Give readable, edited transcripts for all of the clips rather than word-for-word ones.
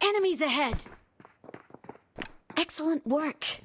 Enemies ahead! Excellent work!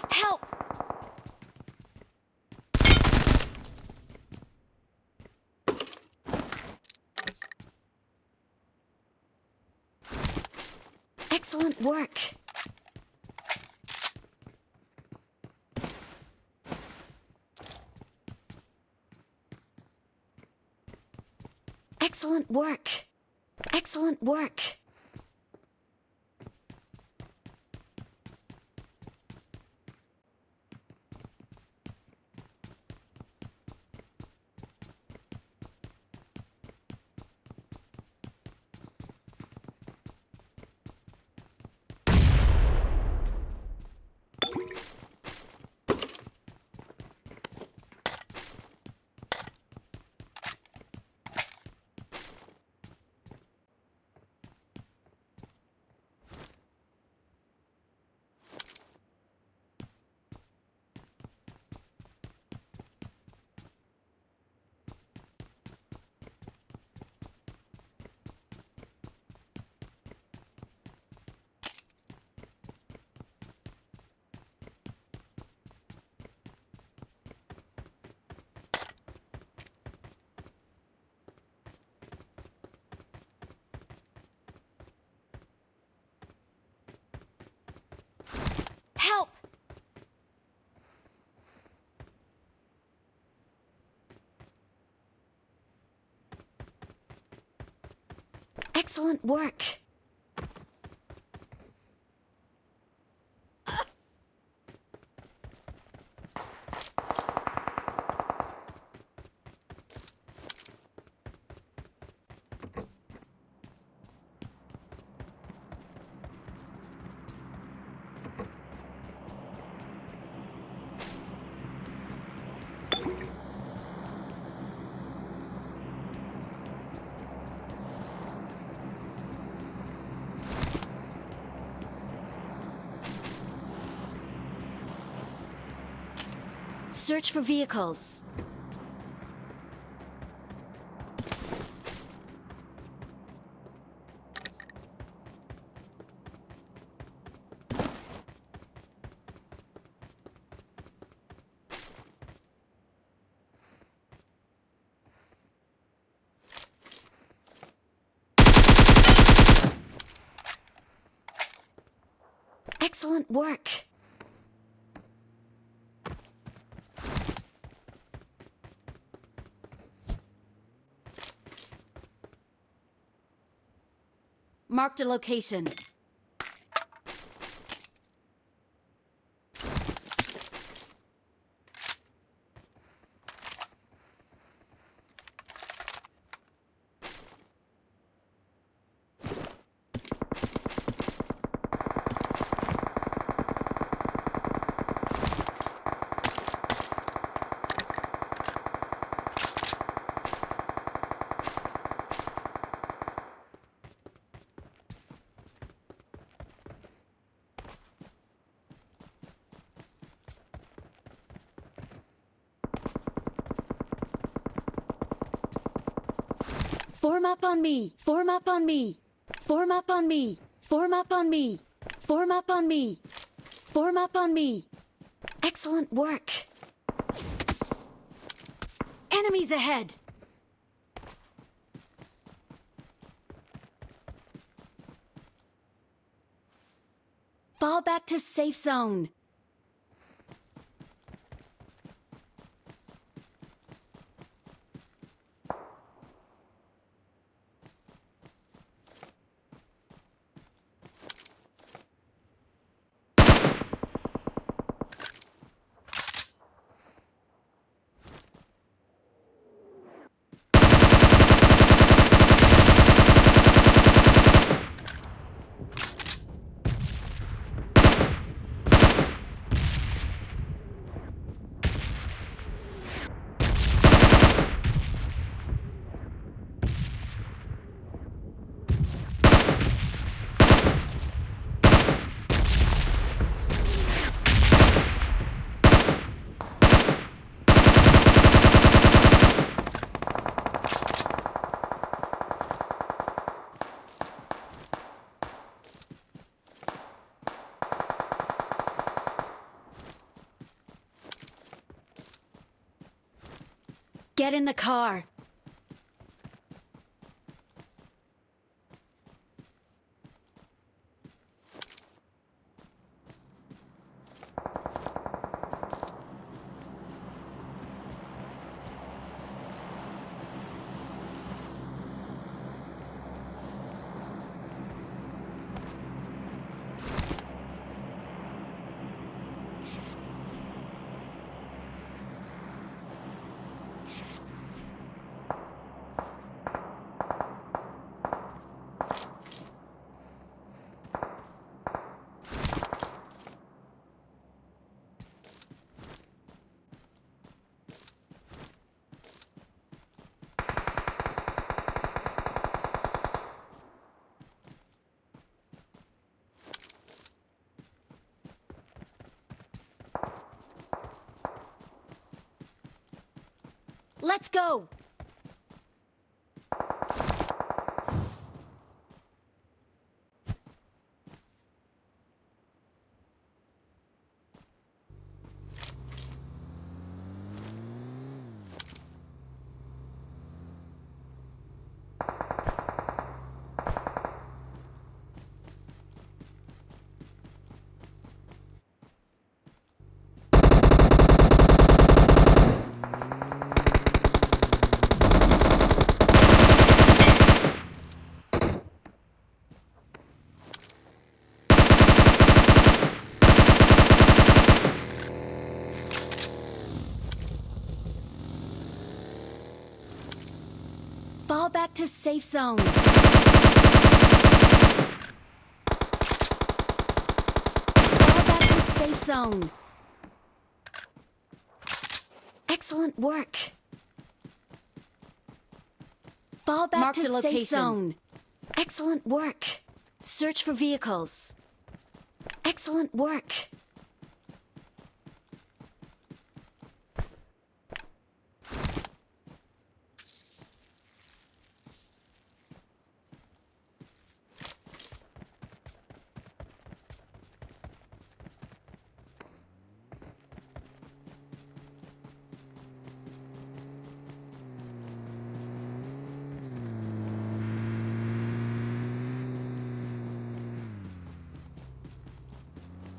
Help! Excellent work! Excellent work! Excellent work! Help! Excellent work! Search for vehicles. Excellent work! Marked a location. Form up on me! Form up on me! Form up on me! Form up on me! Form up on me! Form up on me! Excellent work! Enemies ahead! Fall back to safe zone. Get in the car. Let's go! Fall back to safe zone. Fall back to safe zone. Excellent work. Fall back Marked to a location. safe zone. Excellent work. Search for vehicles. Excellent work.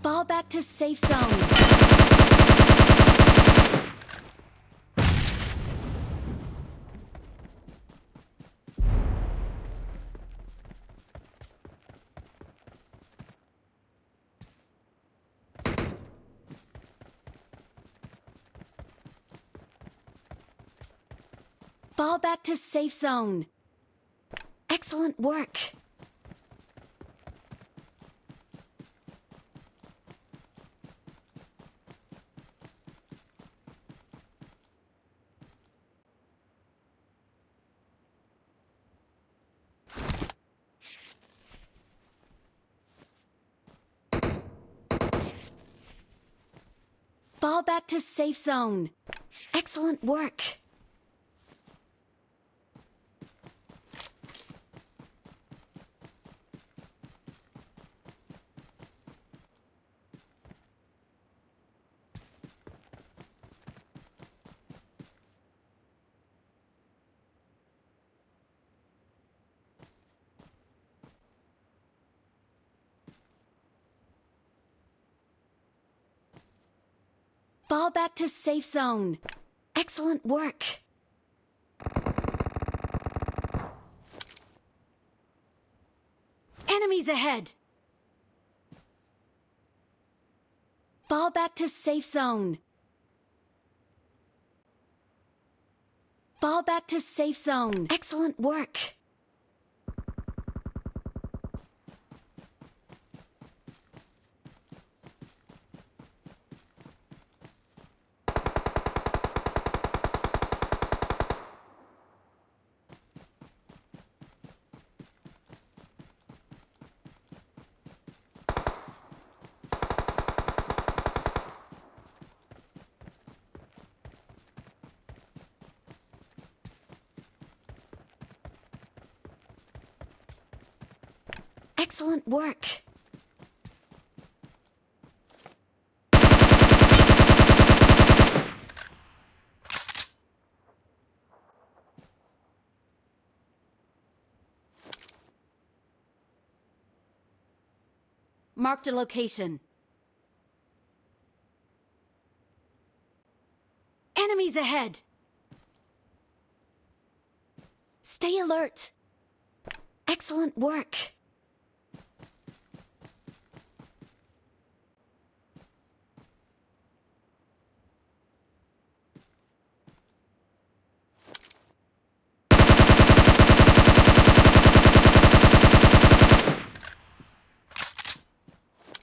Fall back to safe zone. Fall back to safe zone. Excellent work. Fall back to safe zone. Excellent work. Fall back to safe zone. Excellent work. Enemies ahead. Fall back to safe zone. Fall back to safe zone. Excellent work. Excellent work. Marked a location. Enemies ahead! Stay alert! Excellent work!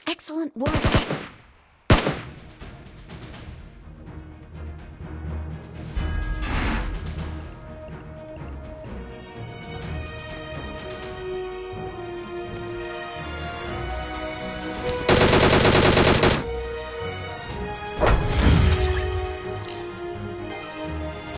Excellent work!